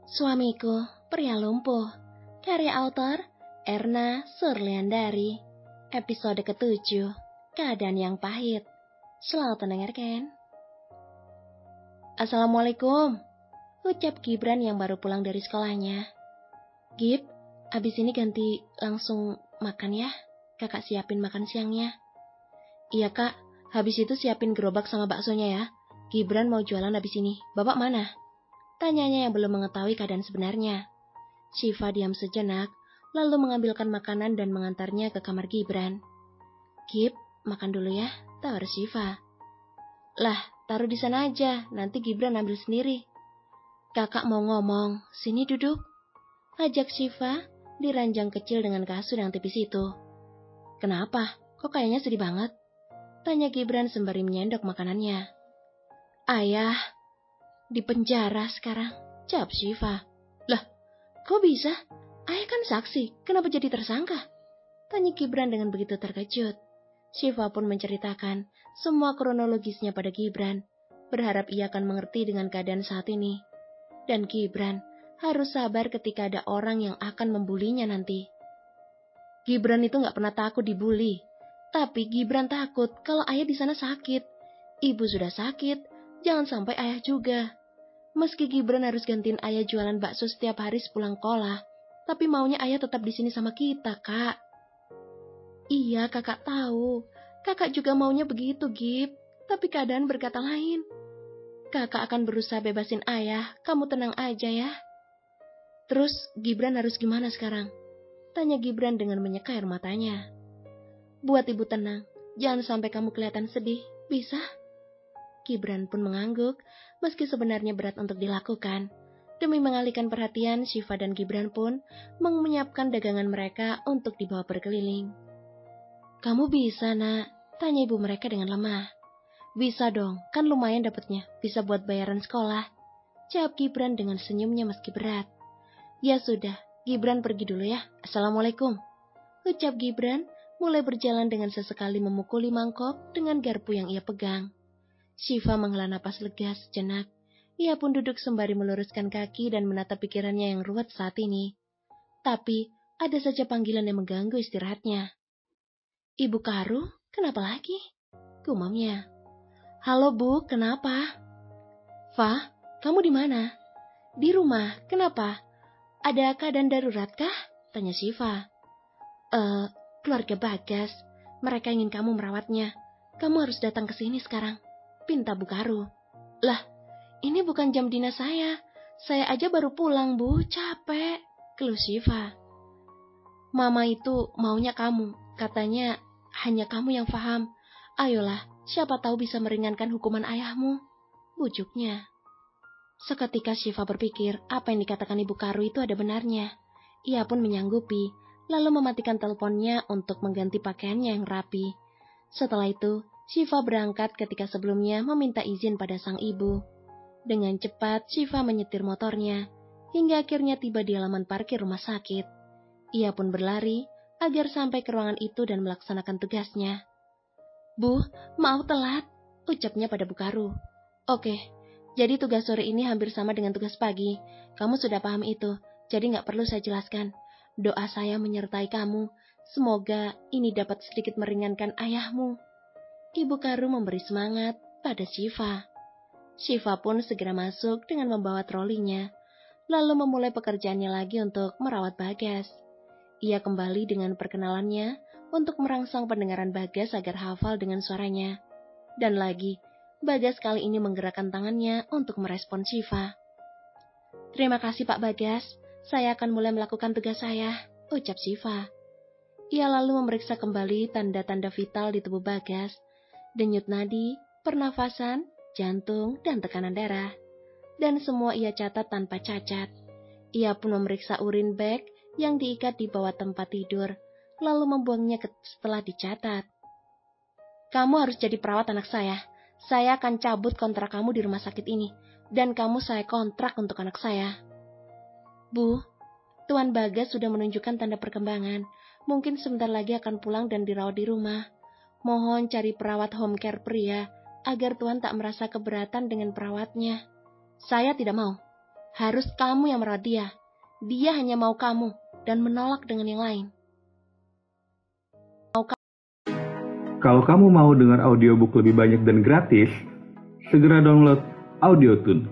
Suamiku, Pria Lumpuh. Karya autor Erna Surliandari. Episode ke-7, Keadaan yang Pahit. Selamat mendengarkan. Assalamualaikum, ucap Gibran yang baru pulang dari sekolahnya. Gib, abis ini ganti langsung makan ya. Kakak siapin makan siangnya. Iya kak, habis itu siapin gerobak sama baksonya ya. Gibran mau jualan abis ini. Bapak mana? Tanyanya yang belum mengetahui keadaan sebenarnya. Syifa diam sejenak, lalu mengambilkan makanan dan mengantarnya ke kamar Gibran. Gib, makan dulu ya, tawar Syifa. Lah, taruh di sana aja, nanti Gibran ambil sendiri. Kakak mau ngomong, sini duduk. Ajak Syifa di ranjang kecil dengan kasur yang tipis itu. Kenapa? Kok kayaknya sedih banget? Tanya Gibran sembari menyendok makanannya. Ayah, di penjara sekarang, jawab Syifa. Lah, kok bisa? Ayah kan saksi, kenapa jadi tersangka? Tanya Gibran dengan begitu terkejut. Syifa pun menceritakan semua kronologisnya pada Gibran, berharap ia akan mengerti dengan keadaan saat ini. Dan Gibran harus sabar ketika ada orang yang akan membulinya nanti. Gibran itu gak pernah takut dibully, tapi Gibran takut kalau ayah di sana sakit. Ibu sudah sakit, jangan sampai ayah juga. Meski Gibran harus gantiin ayah jualan bakso setiap hari sepulang sekolah, tapi maunya ayah tetap di sini sama kita, Kak. Iya, kakak tahu. Kakak juga maunya begitu, Gib. Tapi keadaan berkata lain. Kakak akan berusaha bebasin ayah, kamu tenang aja ya. Terus Gibran harus gimana sekarang? Tanya Gibran dengan menyeka air matanya. Buat ibu tenang, jangan sampai kamu kelihatan sedih, bisa? Gibran pun mengangguk, meski sebenarnya berat untuk dilakukan. Demi mengalihkan perhatian, Syifa dan Gibran pun menyiapkan dagangan mereka untuk dibawa berkeliling. Kamu bisa, nak? Tanya ibu mereka dengan lemah. Bisa dong, kan lumayan dapatnya, bisa buat bayaran sekolah. Jawab Gibran dengan senyumnya meski berat. Ya sudah, Gibran pergi dulu ya. Assalamualaikum. Ucap Gibran, mulai berjalan dengan sesekali memukuli mangkok dengan garpu yang ia pegang. Syifa menghela napas lega sejenak. Ia pun duduk sembari meluruskan kaki dan menatap pikirannya yang ruwet saat ini. Tapi, ada saja panggilan yang mengganggu istirahatnya. Ibu Karu, kenapa lagi? Gumamnya. Halo Bu, kenapa? Fah, kamu di mana? Di rumah, kenapa? Ada keadaan darurat kah? Tanya Syifa. Keluarga Bagas, mereka ingin kamu merawatnya. Kamu harus datang ke sini sekarang, pinta Bu Karu. Lah, ini bukan jam dinas saya. Saya aja baru pulang, Bu, capek. Keluh Syifa. Mama itu maunya kamu, katanya hanya kamu yang paham. Ayolah, siapa tahu bisa meringankan hukuman ayahmu. Bujuknya. Seketika Syifa berpikir apa yang dikatakan Ibu Karu itu ada benarnya. Ia pun menyanggupi, lalu mematikan teleponnya untuk mengganti pakaiannya yang rapi. Setelah itu, Syifa berangkat ketika sebelumnya meminta izin pada sang ibu. Dengan cepat, Syifa menyetir motornya, hingga akhirnya tiba di halaman parkir rumah sakit. Ia pun berlari agar sampai ke ruangan itu dan melaksanakan tugasnya. Bu, maaf telat, ucapnya pada Bu Karu. Oke, jadi tugas sore ini hampir sama dengan tugas pagi. Kamu sudah paham itu, jadi nggak perlu saya jelaskan. Doa saya menyertai kamu. Semoga ini dapat sedikit meringankan ayahmu. Ibu Karu memberi semangat pada Syifa. Syifa pun segera masuk dengan membawa trolinya, lalu memulai pekerjaannya lagi untuk merawat Bagas. Ia kembali dengan perkenalannya untuk merangsang pendengaran Bagas agar hafal dengan suaranya. Dan lagi, Bagas kali ini menggerakkan tangannya untuk merespon Syifa. Terima kasih Pak Bagas, saya akan mulai melakukan tugas saya, ucap Syifa. Ia lalu memeriksa kembali tanda-tanda vital di tubuh Bagas, denyut nadi, pernafasan, jantung, dan tekanan darah. Dan semua ia catat tanpa cacat. Ia pun memeriksa urin bag yang diikat di bawah tempat tidur, lalu membuangnya setelah dicatat. Kamu harus jadi perawat anak saya. Saya akan cabut kontrak kamu di rumah sakit ini, dan kamu saya kontrak untuk anak saya. Bu, Tuan Bagas sudah menunjukkan tanda perkembangan. Mungkin sebentar lagi akan pulang dan dirawat di rumah. Mohon cari perawat home care pria, agar Tuan tak merasa keberatan dengan perawatnya. Saya tidak mau. Harus kamu yang merawat dia. Dia hanya mau kamu dan menolak dengan yang lain. Kalau kamu mau dengar audiobook lebih banyak dan gratis, segera download AudioTune.